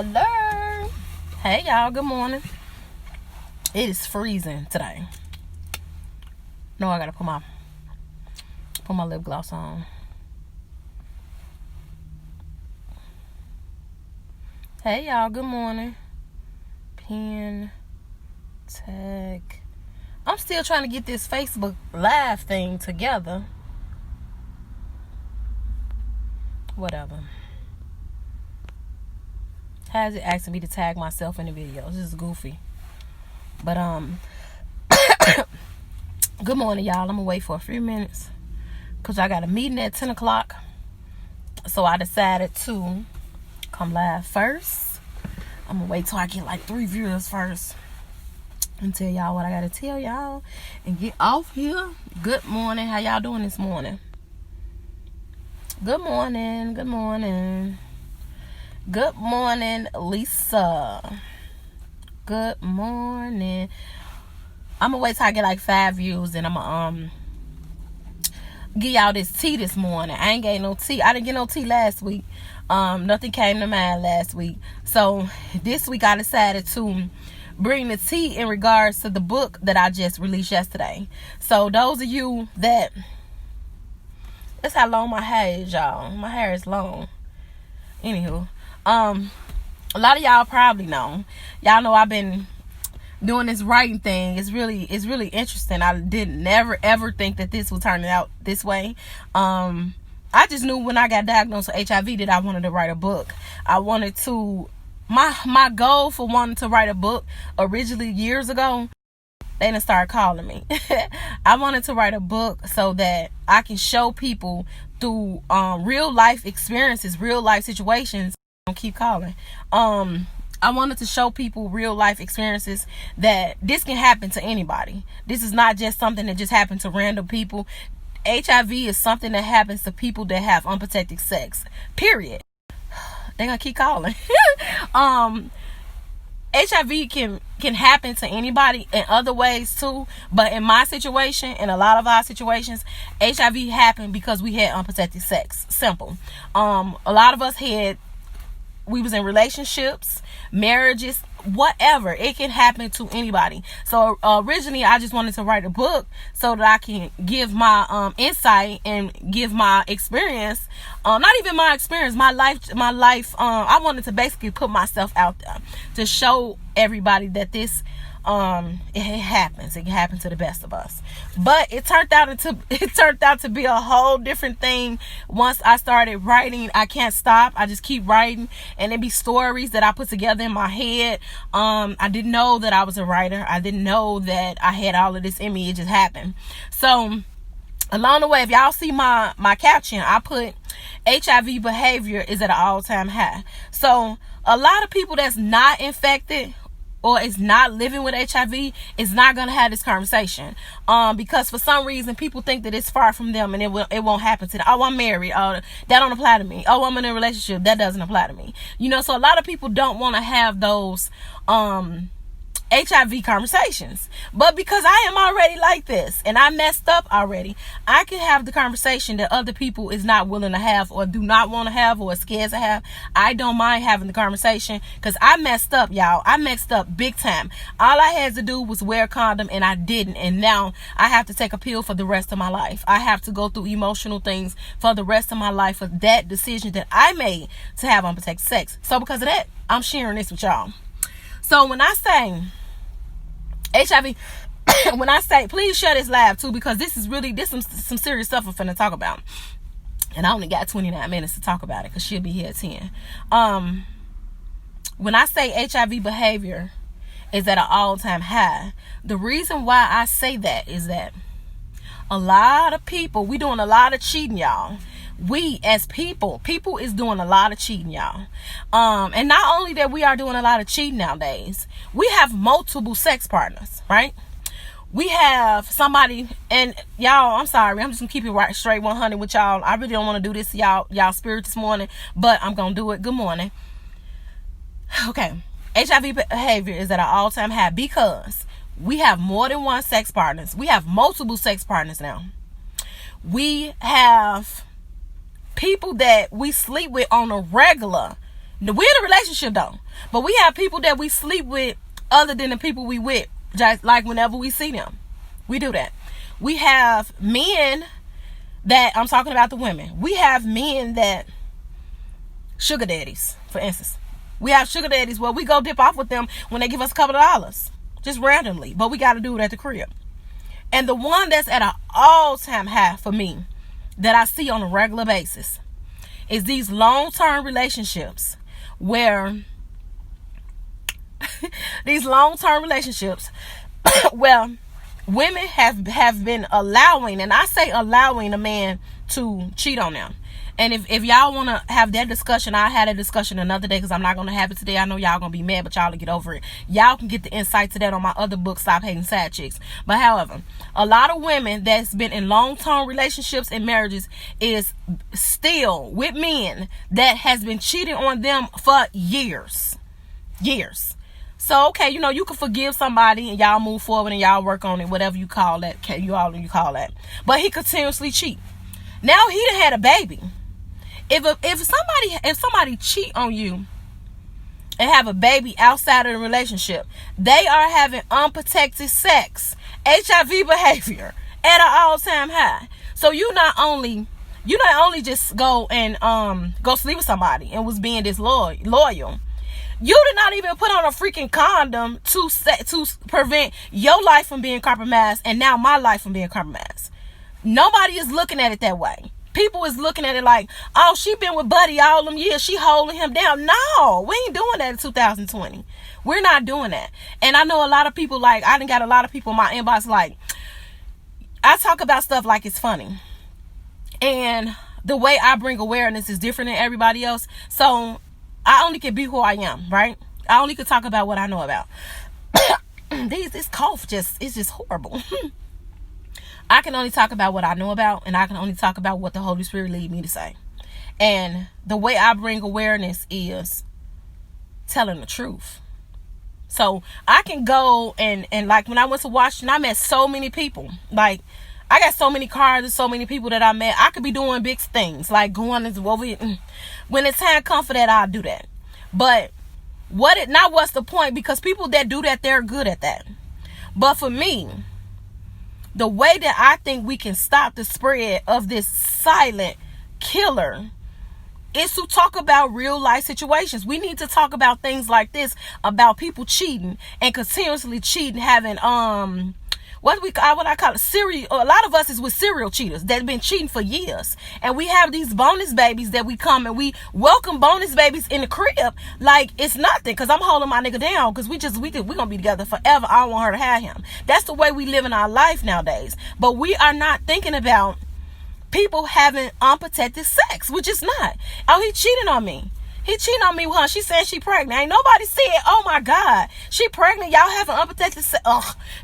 Hello. Hey y'all, good morning. It is freezing today. No, I gotta put my lip gloss on. Hey y'all, good morning. Pen, tag. I'm still trying to get this Facebook Live thing together. Whatever. Has it asking me to tag myself in the videos? This is goofy. But good morning, y'all. I'm gonna wait for a few minutes because I got a meeting at 10 o'clock. So I decided to come live first. I'm gonna wait till I get like 3 viewers first and tell y'all what I gotta tell y'all and get off here. Good morning. How y'all doing this morning? Good morning. Good morning. Good morning, Lisa. Good morning. I'm gonna wait till I get like 5 views and I'm gonna give y'all this tea this morning. I ain't getting no tea. I didn't get no tea last week. Nothing came to mind last week. So this week I decided to bring the tea in regards to the book that I just released yesterday. So those of you that, that's how long my hair is, y'all. My hair is long. Anywho, a lot of y'all probably know. Y'all know I've been doing this writing thing. It's really interesting. I didn't never ever think that this would turn out this way. I just knew when I got diagnosed with HIV that I wanted to write a book. I wanted to, my goal for wanting to write a book originally years ago, they didn't start calling me. I wanted to write a book so that I can show people through real life experiences, real life situations. Don't keep calling. I wanted to show people real life experiences that this can happen to anybody. This is not just something that just happened to random people. HIV is something that happens to people that have unprotected sex. Period. They're gonna keep calling. HIV can happen to anybody in other ways too, but in my situation, in a lot of our situations, HIV happened because we had unprotected sex. Simple. A lot of us we was in relationships, marriages, whatever. It can happen to anybody. So originally I just wanted to write a book so that I can give my insight and give my experience, not even my experience, my life. I wanted to basically put myself out there to show everybody that this it happens. It can happen to the best of us. But it turned out to be a whole different thing. Once I started writing, I can't stop. I just keep writing, and it be stories that I put together in my head. I didn't know that I was a writer. I didn't know that I had all of this in me. It just happened. So along the way, if y'all see my caption, I put HIV behavior is at an all-time high. So a lot of people that's not infected or is not living with HIV is not going to have this conversation. Because for some reason people think that it's far from them and it won't happen to them. Oh, I'm married. Oh, that don't apply to me. Oh, I'm in a relationship. That doesn't apply to me. So a lot of people don't want to have those HIV conversations. But because I am already like this and I messed up already, I can have the conversation that other people is not willing to have or do not want to have or are scared to have. I don't mind having the conversation because I messed up, y'all. I messed up big time. All I had to do was wear a condom and I didn't. And now I have to take a pill for the rest of my life. I have to go through emotional things for the rest of my life for that decision that I made to have unprotected sex. So because of that, I'm sharing this with y'all. So when I say HIV, when I say, please share this live too, because this is some serious stuff I'm finna talk about. And I only got 29 minutes to talk about it because she'll be here at 10. When I say HIV behavior is at an all-time high, the reason why I say that is that a lot of people, we doing a lot of cheating, y'all. We as people is doing a lot of cheating, y'all. And not only that we are doing a lot of cheating nowadays, we have multiple sex partners, right? We have somebody, and y'all, I'm sorry, I'm just gonna keep it right straight 100 with y'all. I really don't want to do this to y'all spirit this morning, but I'm gonna do it. Good morning. Okay, HIV behavior is at an all-time high because we have more than one sex partners. We have multiple sex partners now. We have people that we sleep with on a regular We're in a relationship though, but we have people that we sleep with other than the people we with, just like whenever we see them. We do that. We have men that, I'm talking about the women. We have men that, sugar daddies, for instance. We have sugar daddies where we go dip off with them when they give us a couple of dollars. Just randomly. But we got to do it at the crib. And the one that's at an all-time high for me, that I see on a regular basis, is these long-term relationships where well, women have been allowing, and I say allowing, a man to cheat on them. And if y'all want to have that discussion, I had a discussion another day, because I'm not going to have it today. I know y'all going to be mad, but y'all will get over it. Y'all can get the insight to that on my other book, Stop Hating Side Chicks. But however, a lot of women that's been in long-term relationships and marriages is still with men that has been cheating on them for years. So, okay, you can forgive somebody and y'all move forward and y'all work on it, whatever you call that. You call that. But he continuously cheat. Now he done had a baby. If somebody cheat on you and have a baby outside of the relationship, they are having unprotected sex, HIV behavior at an all-time high. So you not only just go and go sleep with somebody and was being disloyal. You did not even put on a freaking condom to prevent your life from being compromised, and now my life from being compromised. Nobody is looking at it that way. People is looking at it like, oh, she been with Buddy all them years, she holding him down. No, we ain't doing that in 2020. We're not doing that. And I know a lot of people, like, I done got a lot of people in my inbox, like, I talk about stuff like it's funny. And the way I bring awareness is different than everybody else. So I only can be who I am, right? I only can talk about what I know about. This cough it's just horrible. I can only talk about what I know about, and I can only talk about what the Holy Spirit lead me to say. And the way I bring awareness is telling the truth. So I can go and like when I went to Washington, I met so many people. Like, I got so many cards and so many people that I met. I could be doing big things, like going into when it's time come for that, I'll do that. But what's the point? Because people that do that, they're good at that. But for me, the way that I think we can stop the spread of this silent killer is to talk about real life situations. We need to talk about things like this, about people cheating and continuously cheating, having what I call it, a lot of us is with serial cheaters that have been cheating for years. And we have these bonus babies that we come and we welcome bonus babies in the crib like it's nothing, because I'm holding my nigga down, because we gonna be together forever. I don't want her to have him. That's the way we live in our life nowadays. But we are not thinking about people having unprotected sex, which is not. Oh, he cheated on me. He cheated on me with her. She said she pregnant. Ain't nobody said, oh my God, she pregnant. Y'all having unprotected sex.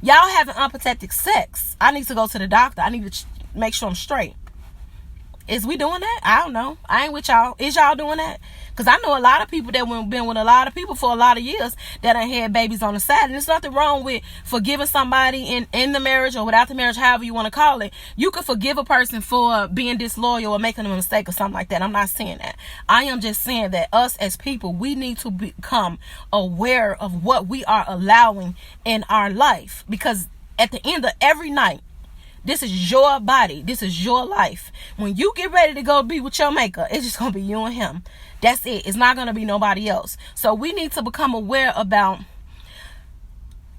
Y'all having unprotected sex. I need to go to the doctor. I need to make sure I'm straight. Is we doing that? I don't know. I ain't with y'all. Is y'all doing that? Because I know a lot of people that been with a lot of people for a lot of years that done had babies on the side. And there's nothing wrong with forgiving somebody in the marriage or without the marriage, however you want to call it. You could forgive a person for being disloyal or making a mistake or something like that. I'm not saying that. I am just saying that us as people, we need to become aware of what we are allowing in our life. Because at the end of every night, this is your body. This is your life. When you get ready to go be with your maker, it's just going to be you and him. That's it. It's not going to be nobody else. So we need to become aware about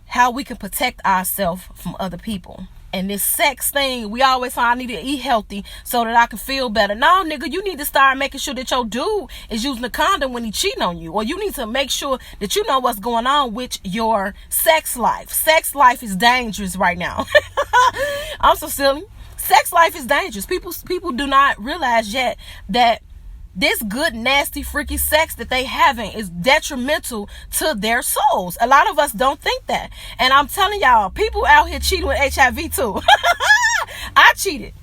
how we can protect ourselves from other people. And this sex thing, we always say, I need to eat healthy so that I can feel better. No, nigga, you need to start making sure that your dude is using a condom when he cheating on you. Or you need to make sure that you know what's going on with your sex life. Sex life is dangerous right now. I'm so silly. Sex life is dangerous. People do not realize yet that this good, nasty, freaky sex that they having is detrimental to their souls. A lot of us don't think that. And I'm telling y'all, people out here cheating with HIV too. I cheated.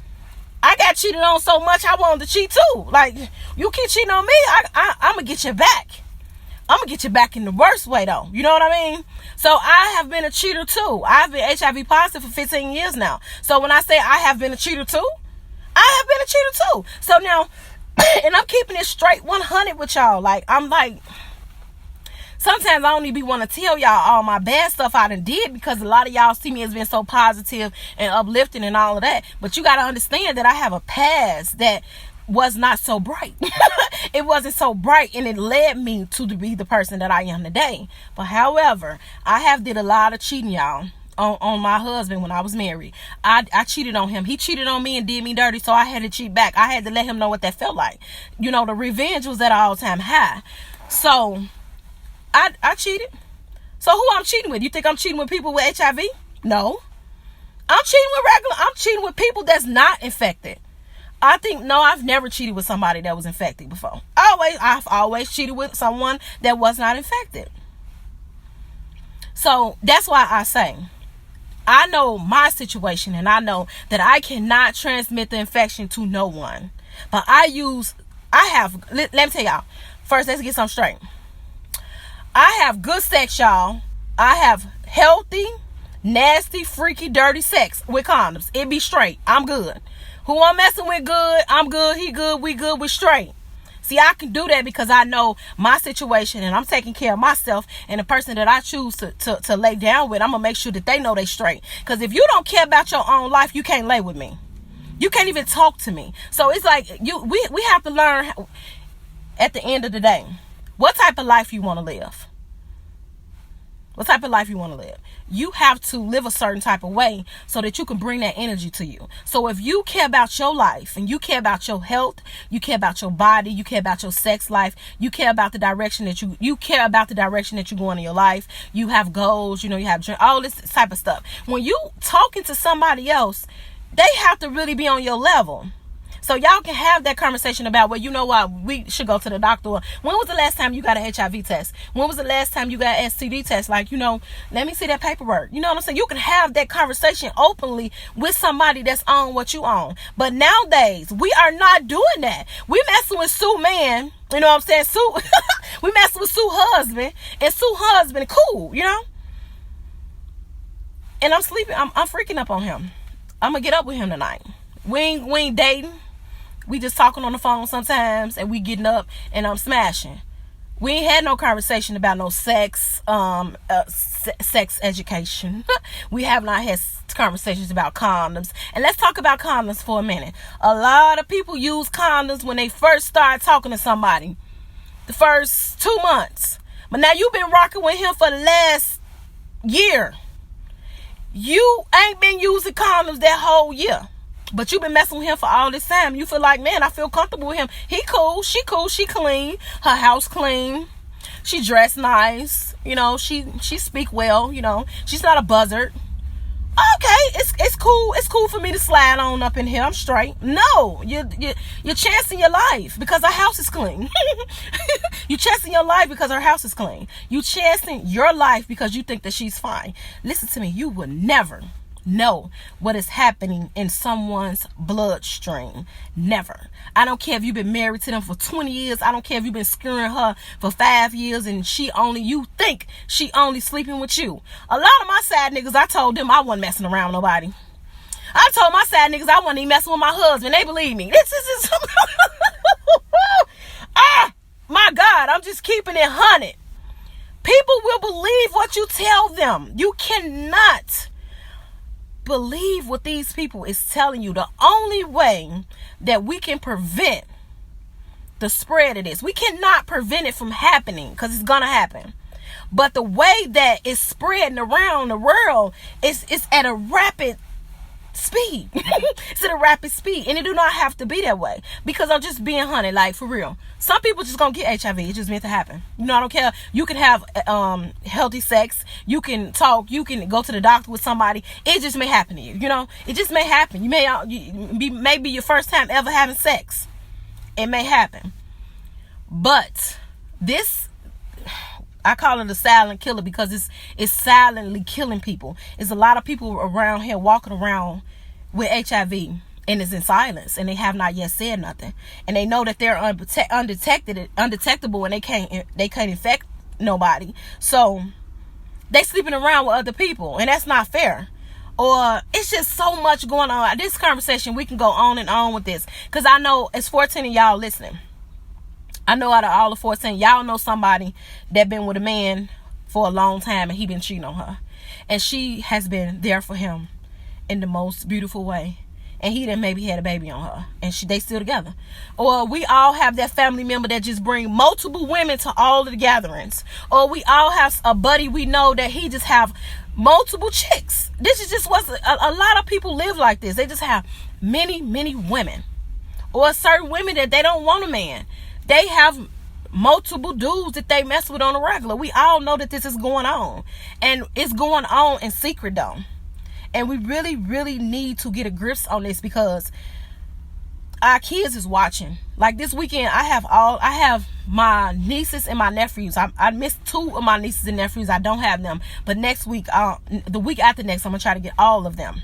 I got cheated on so much I wanted to cheat too. Like, you keep cheating on me, I'm going to get you back. I'm going to get you back in the worst way though. You know what I mean? So I have been a cheater too. I've been HIV positive for 15 years now. So when I say I have been a cheater too, I have been a cheater too. So now, And I'm keeping it straight 100 with y'all. Like, I'm like, sometimes I don't even want to tell y'all all my bad stuff I done did, because a lot of y'all see me as being so positive and uplifting and all of that. But you got to understand that I have a past that was not so bright. It wasn't so bright, and it led me to be the person that I am today. But however, I have did a lot of cheating, y'all, on my husband when I was married. I cheated on him. He cheated on me and did me dirty, so I had to cheat back. I had to let him know what that felt like. You know, the revenge was at an all-time high. So I cheated. So who I'm cheating with? You think I'm cheating with people with HIV? No. I'm cheating with people that's not infected. I've never cheated with somebody that was infected before. I've always cheated with someone that was not infected. So that's why I say, I know my situation, and I know that I cannot transmit the infection to no one. But let me tell y'all. First, let's get something straight. I have good sex, y'all. I have healthy, nasty, freaky, dirty sex with condoms. It be straight. I'm good. Who I'm messing with good, I'm good, he good, we good, we straight. See, I can do that because I know my situation, and I'm taking care of myself, and the person that I choose to lay down with, I'm going to make sure that they know they straight. Because if you don't care about your own life, you can't lay with me. You can't even talk to me. So it's like, we have to learn at the end of the day, what type of life you want to live. What type of life you want to live. You have to live a certain type of way so that you can bring that energy to you. So if you care about your life, and you care about your health, you care about your body, you care about your sex life, you care about the direction that you care about the direction that you go in your life, you have goals, you have all this type of stuff. When you talking to somebody else, they have to really be on your level. So y'all can have that conversation about, well, you know what, we should go to the doctor. When was the last time you got an HIV test? When was the last time you got an STD test? Like, let me see that paperwork. You know what I'm saying? You can have that conversation openly with somebody that's on what you own. But nowadays, we are not doing that. We messing with Sue man. You know what I'm saying? Sue, we messing with Sue husband, and Sue husband cool, And I'm sleeping. I'm freaking up on him. I'm going to get up with him tonight. We ain't dating. We just talking on the phone sometimes, and we getting up and I'm smashing. We ain't had no conversation about no sex education. We have not had conversations about condoms. And let's talk about condoms for a minute. A lot of people use condoms when they first start talking to somebody. The first 2 months. But now you've been rocking with him for the last year. You ain't been using condoms that whole year. But you've been messing with him for all this time. You feel like, man, I feel comfortable with him. He cool, she clean. Her house clean. She dressed nice. She speak well. She's not a buzzard. Okay, it's cool. It's cool for me to slide on up in here. I'm straight. No, you're chancing your life because her house is clean. You're chancing your life because her house is clean. You chancing your life because you think that she's fine. Listen to me. You will never know what is happening in someone's bloodstream. Never. I don't care if you've been married to them for 20 years. I don't care if you've been screwing her for 5 years and you think she only sleeping with you. A lot of my side niggas, I told them I wasn't messing around with nobody. I told my side niggas I wasn't even messing with my husband. They believe me. This is my God, I'm just keeping it 100. People will believe what you tell them. You cannot believe what these people is telling you. The only way that we can prevent the spread of this, we cannot prevent it from happening, because it's gonna happen, but the way that it's spreading around the world is at a rapid speed. It's at a rapid speed, and it do not have to be that way, because I'm just being honey, like, for real. Some people just gonna get HIV. It's just meant to happen. I don't care. You can have healthy sex. You can talk. You can go to the doctor with somebody. It just may happen to you. It just may happen. You may be your first time ever having sex. It may happen. But this, I call it a silent killer, because it's silently killing people. There's a lot of people around here walking around with HIV, and it's in silence, and they have not yet said nothing, and they know that they're undetectable, and they can't infect nobody. So they sleeping around with other people, and that's not fair. Or it's just so much going on. This conversation, we can go on and on with this, because I know it's 14 of y'all listening. I know out of all the 14, y'all know somebody that been with a man for a long time and he been cheating on her, and she has been there for him in the most beautiful way, and he then maybe had a baby on her, and they still together. Or we all have that family member that just bring multiple women to all of the gatherings. Or we all have a buddy we know that he just have multiple chicks. This is just what a lot of people live like this. They just have many women. Or certain women that they don't want a man, they have multiple dudes that they mess with on a regular. We all know that this is going on, and it's going on in secret though. And we really need to get a grip on this, because our kids is watching. Like this weekend, I have my nieces and my nephews. I missed 2 of my nieces and nephews. I don't have them, but next week, the week after next, I'm gonna try to get all of them.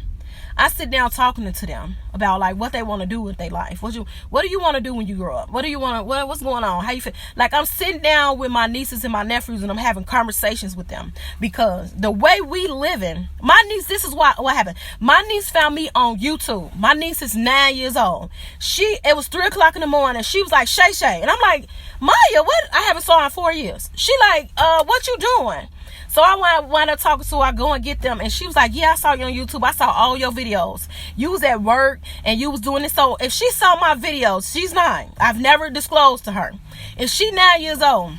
I sit down talking to them about like what they want to do with their life. What do you want to do when you grow up? What do you want to, what's going on? How you feel? Like I'm sitting down with my nieces and my nephews, and I'm having conversations with them, because the way we living, my niece, this is what happened. My niece found me on YouTube. My niece is 9 years old. It was 3 o'clock in the morning. She was like, Shay. And I'm like, Maya, what? I haven't saw her in 4 years. She like, what you doing? So I wind up talking to her. I go and get them, and she was like, yeah, I saw you on YouTube. I saw all your videos. You was at work and you was doing this. So if she saw my videos, she's 9. I've never disclosed to her. If she 9 years old,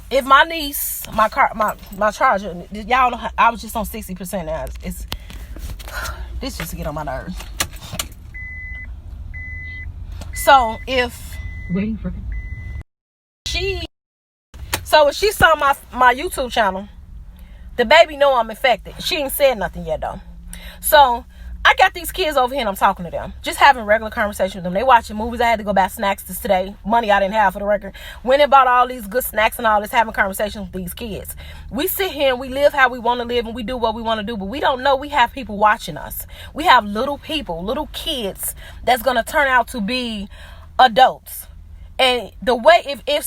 if my niece, my charger, y'all know, I was just on 60% now. This just to get on my nerves. So if she saw my YouTube channel, the baby know I'm infected. She ain't said nothing yet though. So I got these kids over here and I'm talking to them, just having regular conversation with them. They watching movies. I had to go buy snacks today. Money I didn't have, for the record. Went and bought all these good snacks and all this, having conversations with these kids. We sit here and we live how we want to live, and we do what we want to do, but we don't know we have people watching us. We have little people, little kids that's going to turn out to be adults. And the way, if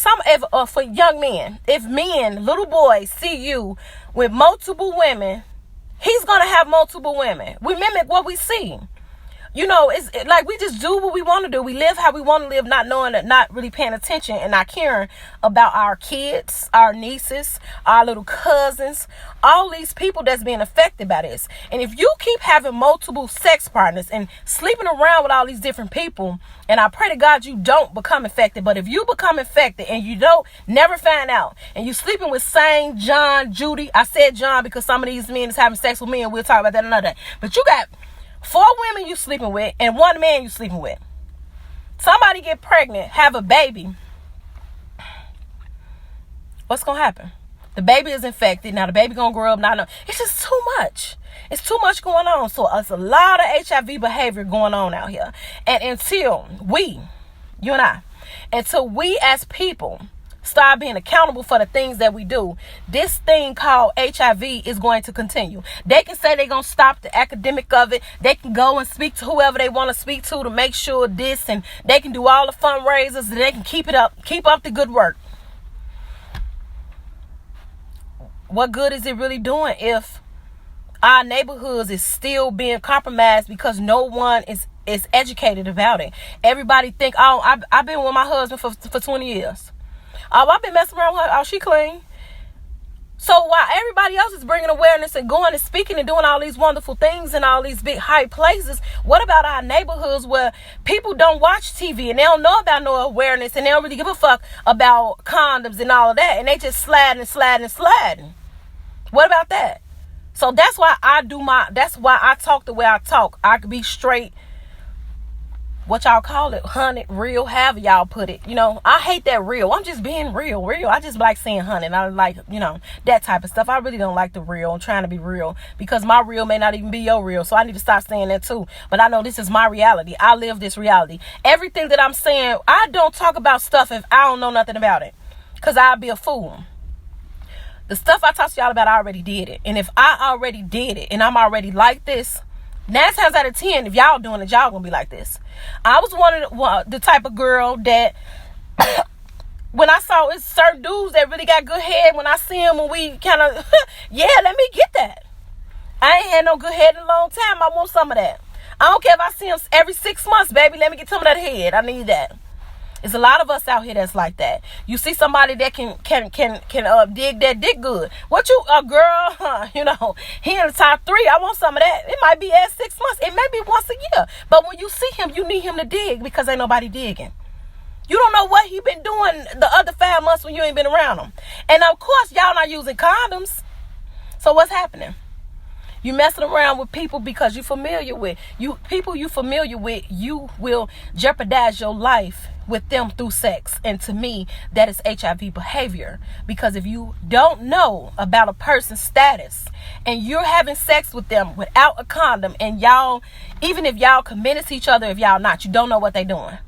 for young men, if men, little boys see you with multiple women, he's going to have multiple women. We mimic what we see. You know, it's like we just do what we want to do. We live how we want to live, not knowing that, not really paying attention and not caring about our kids, our nieces, our little cousins, all these people that's being affected by this. And if you keep having multiple sex partners and sleeping around with all these different people, and I pray to God you don't become infected, but if you become infected and you don't never find out, and you sleeping with Saint, John, Judy, I said John because some of these men is having sex with me, and we'll talk about that another day. But you got 4 women you sleeping with and 1 man you sleeping with. Somebody get pregnant, have a baby. What's going to happen? The baby is infected. Now the baby going to grow up. Now, it's just too much. It's too much going on. So it's a lot of HIV behavior going on out here. And until we, you and I, until we as people start being accountable for the things that we do, this thing called HIV is going to continue. They can say they're going to stop the academic of it. They can go and speak to whoever they want to speak to make sure this, and they can do all the fundraisers, and they can keep up the good work. What good is it really doing if our neighborhoods is still being compromised because no one is educated about it? Everybody think, oh, I've been with my husband for 20 years. Oh, I've been messing around with her. Oh, she clean. So while everybody else is bringing awareness and going and speaking and doing all these wonderful things in all these big high places, what about our neighborhoods where people don't watch TV and they don't know about no awareness, and they don't really give a fuck about condoms and all of that, and they just sliding. What about that? So that's why that's why I talk the way I talk. I could be straight, what y'all call it, hunted, real, however y'all put it. You know, I hate that real. I'm just being real. I just like saying hunted. I like, you know, that type of stuff. I really don't like the real. I'm trying to be real because my real may not even be your real. So I need to stop saying that too. But I know this is my reality. I live this reality. Everything that I'm saying, I don't talk about stuff if I don't know nothing about it, because I'll be a fool. The stuff I talk to y'all about, I already did it. And if I already did it and I'm already like this, 9 times out of 10, if y'all doing it, y'all gonna be like this. I was one of the type of girl that when I saw it's certain dudes that really got good head, when I see them and we kind of, yeah, let me get that. I ain't had no good head in a long time. I want some of that. I don't care if I see him every 6 months, baby. Let me get some of that head. I need that. There's a lot of us out here that's like that. You see somebody that can dig that dick good. What you a girl? He in the top 3. I want some of that. It might be at 6 months. It may be once a year. But when you see him, you need him to dig because ain't nobody digging. You don't know what he been doing the other 5 months when you ain't been around him. And of course, y'all not using condoms. So what's happening? You messing around with people because you're familiar with you. People you familiar with, you will jeopardize your life with them through sex. And to me, that is HIV behavior. Because if you don't know about a person's status and you're having sex with them without a condom, and y'all, even if y'all committed to each other, if y'all not, you don't know what they're doing.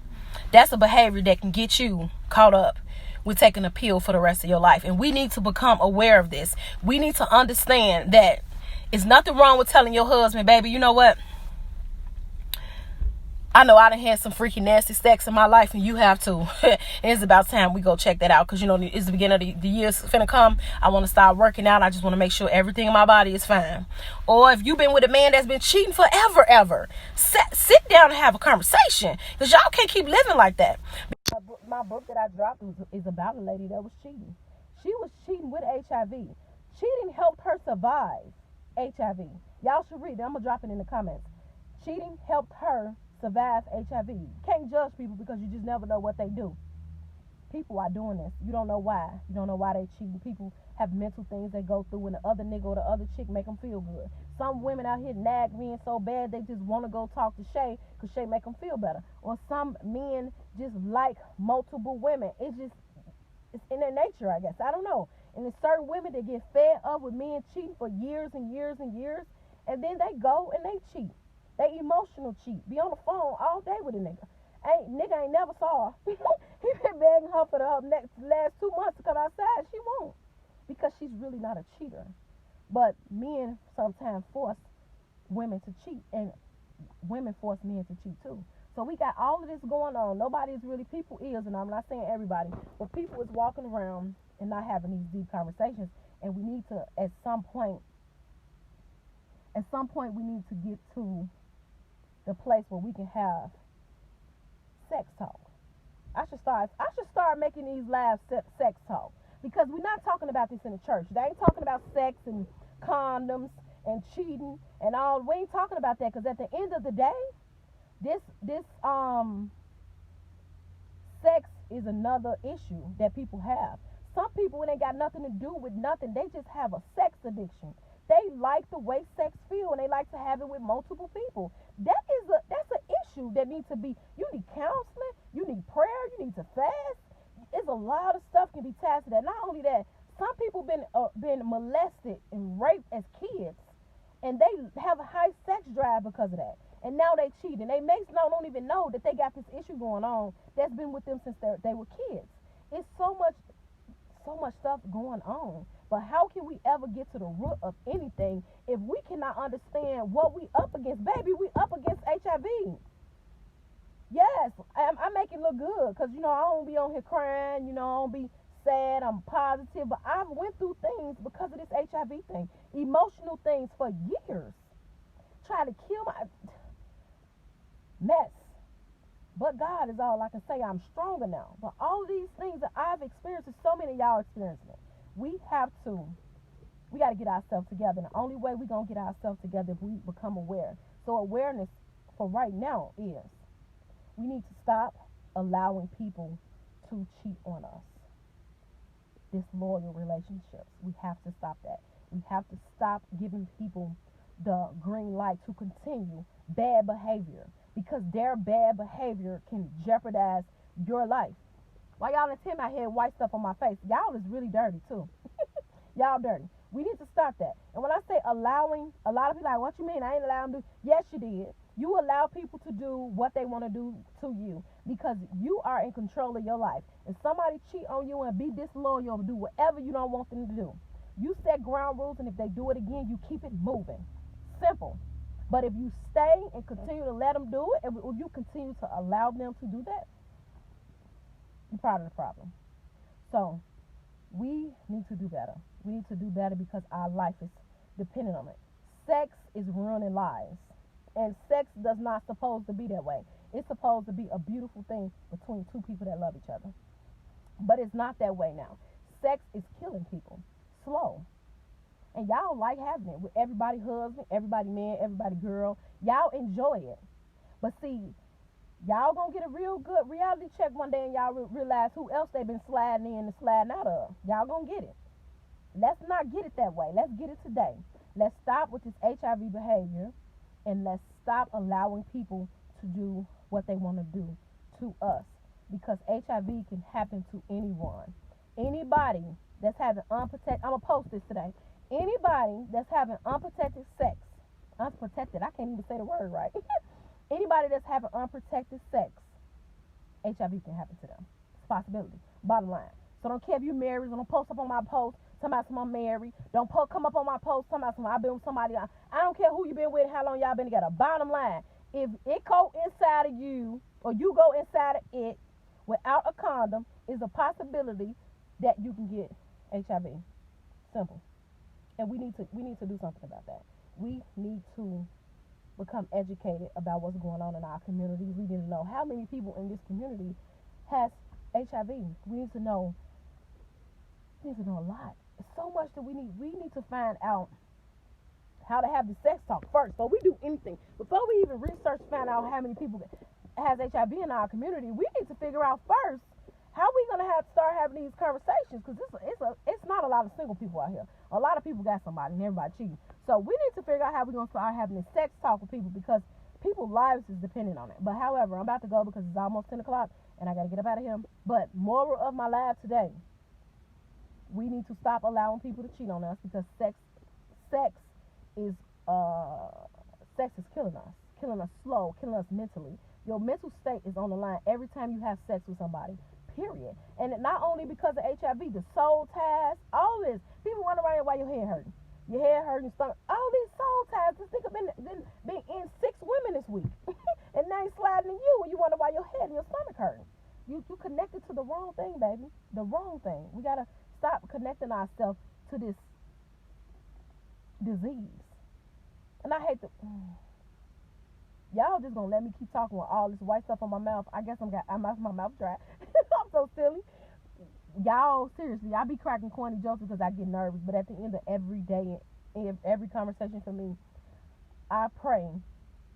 That's a behavior that can get you caught up with taking a pill for the rest of your life. And we need to become aware of this. We need to understand that it's nothing wrong with telling your husband, baby, you know what? I know I done had some freaky nasty sex in my life, and you have too. And it's about time we go check that out, because it's the beginning of the year's finna come. I want to start working out. I just want to make sure everything in my body is fine. Or if you've been with a man that's been cheating forever, sit down and have a conversation, because y'all can't keep living like that. My book that I dropped is about a lady that was cheating. She was cheating with HIV. Cheating helped her survive HIV. Y'all should read it. I'm going to drop it in the comments. Cheating helped her survive HIV. You can't judge people because you just never know what they do. People are doing this. You don't know why. You don't know why they cheating. People have mental things they go through, and the other nigga or the other chick make them feel good. Some women out here nag men so bad they just want to go talk to Shay because Shay make them feel better. Or some men just like multiple women. It's in their nature, I guess. I don't know. And there's certain women that get fed up with men cheating for years and years and years, and then they go and they cheat. They emotional cheat. Be on the phone all day with a nigga. Nigga ain't never saw her. He been begging her for the last 2 months to come outside. She won't, because she's really not a cheater. But men sometimes force women to cheat, and women force men to cheat too. So we got all of this going on. People is, and I'm not saying everybody, but people is walking around and not having these deep conversations. And we need to, at some point we need to get to the place where we can have sex talk. I should start making these live sex talk, because we're not talking about this in the church. They ain't talking about sex and condoms and cheating and all. We ain't talking about that, because at the end of the day, this sex is another issue that people have. Some people, when they got nothing to do with nothing, they just have a sex addiction. They like the way sex feel, and they like to have it with multiple people. That's an issue that needs to be. You need counseling. You need prayer. You need to fast. There's a lot of stuff can be tied to that. Not only that, some people been molested and raped as kids, and they have a high sex drive because of that. And now they cheat, and they don't even know that they got this issue going on that's been with them since they were kids. It's so much stuff going on. But how can we ever get to the root of anything if we cannot understand what we up against? Baby, we up against HIV. Yes, I make it look good, because I don't be on here crying. I don't be sad. I'm positive. But I've went through things because of this HIV thing, emotional things for years. Try to kill my mess. But God is all I can say. I'm stronger now. But all of these things that I've experienced, so many of y'all experiencing it. We got to get ourselves together. And the only way we're going to get ourselves together if we become aware. So awareness for right now is we need to stop allowing people to cheat on us. Disloyal relationships. We have to stop that. We have to stop giving people the green light to continue bad behavior, because their bad behavior can jeopardize your life. Why y'all didn't tell me I had white stuff on my face? Y'all is really dirty too. Y'all dirty. We need to stop that. And when I say allowing, a lot of people are like, what you mean? I ain't allowing them to do. Yes, you did. You allow people to do what they want to do to you, because you are in control of your life. If somebody cheat on you and be disloyal and do whatever you don't want them to do, you set ground rules, and if they do it again, you keep it moving. Simple. But if you stay and continue to let them do it, and you continue to allow them to do that, you're part of the problem. So we need to do better. We need to do better because our life is dependent on it. sex is ruining lives. And sex does not supposed to be that way. It's supposed to be a beautiful thing between two people that love each other. But it's not that way now. Sex is killing people. Slow. And y'all like having it with everybody husband, everybody man, everybody girl. Y'all enjoy it. But see, y'all gonna get a real good reality check one day and y'all realize who else they been sliding in and sliding out of. Y'all gonna get it. Let's not get it that way. Let's get it today. Let's stop with this HIV behavior and let's stop allowing people to do what they want to do to us, because HIV can happen to anyone. Anybody that's having unprotected, I'm going to post this today. Anybody that's having unprotected sex, unprotected, I can't even say the word right. Anybody that's having unprotected sex, HIV can happen to them. It's a possibility. Bottom line. So don't care if you're married. Don't post up on my post talking about I'm married. Don't come up on my post talking about I've been with somebody. I don't care who you been with, how long y'all been together. Bottom line, if it go inside of you or you go inside of it without a condom, is a possibility that you can get HIV. Simple. And we need to do something about that. We need to become educated about what's going on in our communities. We need to know how many people in this community has HIV. We need to know a lot. It's so much that we need to find out how to have the sex talk first. Before we do anything, before we even research, find out how many people has HIV in our community, we need to figure out first how we gonna start having these conversations, because it's not a lot of single people out here. A lot of people got somebody and everybody cheating. So we need to figure out how we're gonna start having this sex talk with people, because people's lives is dependent on it. But however, I'm about to go because it's almost 10 o'clock and I gotta get up out of here. But moral of my life today, we need to stop allowing people to cheat on us, because sex is killing us slow, killing us mentally. Your mental state is on the line every time you have sex with somebody, period. And not only because of HIV, the soul ties, all this. People run around here while your head hurting. Your head hurting, stomach, all these soul ties. This nigga been in 6 women this week. And now he's sliding in you and you wonder why your head and your stomach hurting. You connected to the wrong thing, baby. The wrong thing. We gotta stop connecting ourselves to this disease. And I hate to y'all just gonna let me keep talking with all this white stuff on my mouth. I guess my mouth dry. I'm so silly. Y'all, seriously, I be cracking corny jokes because I get nervous. But at the end of every day, every conversation for me, I pray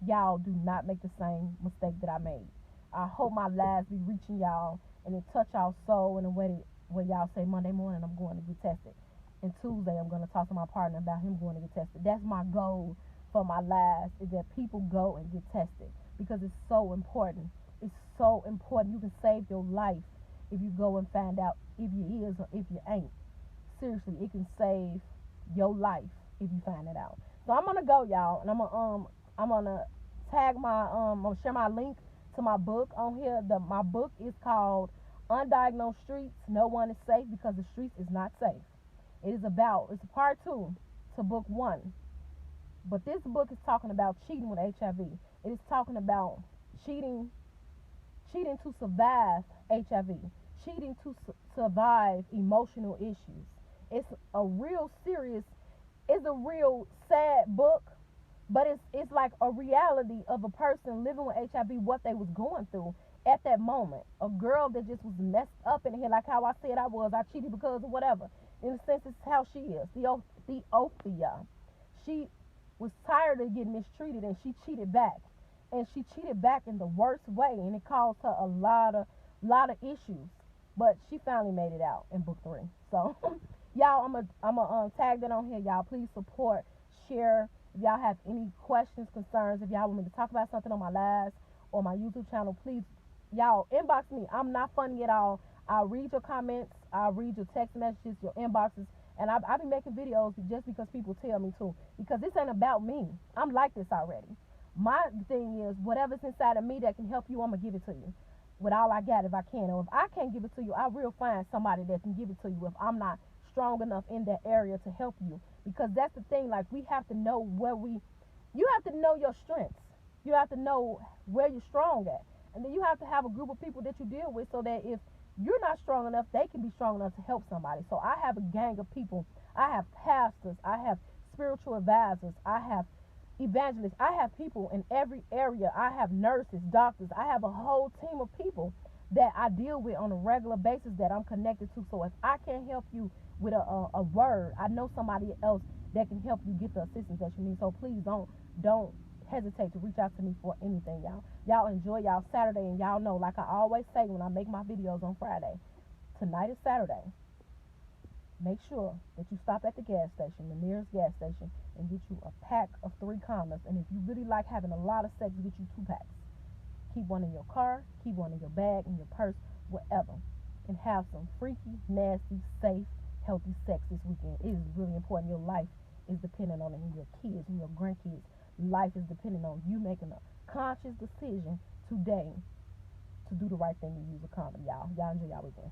y'all do not make the same mistake that I made. I hope my lives be reaching y'all and it touch y'all soul in a way where y'all say Monday morning I'm going to get tested, and Tuesday I'm going to talk to my partner about him going to get tested. That's my goal for my lives, is that people go and get tested, because it's so important. It's so important. You can save your life if you go and find out if you is or if you ain't. Seriously, it can save your life if you find it out. So I'm gonna go, y'all, and I'm gonna tag I'm gonna share my link to my book on here. My book is called Undiagnosed Streets. No one is safe because the streets is not safe. It's a part 2 to book 1. But this book is talking about cheating with HIV. It is talking about cheating to survive HIV, cheating to survive emotional issues. It's a real sad book, but it's like a reality of a person living with HIV, what they was going through at that moment. A girl that just was messed up in here, like how I said I cheated because of whatever. In a sense, it's how she is. Theophia. She was tired of getting mistreated, and she cheated back. And she cheated back in the worst way, and it caused her a lot of issues. But she finally made it out in book 3. So, y'all, I'm a tag that on here. Y'all, please support, share. If y'all have any questions, concerns, if y'all want me to talk about something on my lives or my YouTube channel, please, y'all, inbox me. I'm not funny at all. I'll read your comments. I'll read your text messages, your inboxes. And I'll be making videos just because people tell me to. Because this ain't about me. I'm like this already. My thing is, whatever's inside of me that can help you, I'm going to give it to you. With all I got, if I can. Or if I can't give it to you, I will find somebody that can give it to you if I'm not strong enough in that area to help you. Because that's the thing. Like, we have to know you have to know your strengths. You have to know where you're strong at. And then you have to have a group of people that you deal with so that if you're not strong enough, they can be strong enough to help somebody. So I have a gang of people. I have pastors. I have spiritual advisors. I have evangelists. I have people in every area. I have nurses, doctors. I have a whole team of people that I deal with on a regular basis that I'm connected to. So if I can't help you with a word, I know somebody else that can help you get the assistance that you need. So please don't hesitate to reach out to me for anything, y'all. Y'all enjoy y'all Saturday, and y'all know, like I always say when I make my videos on Friday, tonight is Saturday. Make sure that you stop at the gas station, the nearest gas station, and get you a pack of 3 condoms. And if you really like having a lot of sex, get you 2 packs. Keep one in your car, keep one in your bag, in your purse, whatever. And have some freaky, nasty, safe, healthy sex this weekend. It is really important. Your life is dependent on it, and your kids and your grandkids' life is dependent on you making a conscious decision today to do the right thing and use a condom, y'all. Y'all enjoy y'all weekend.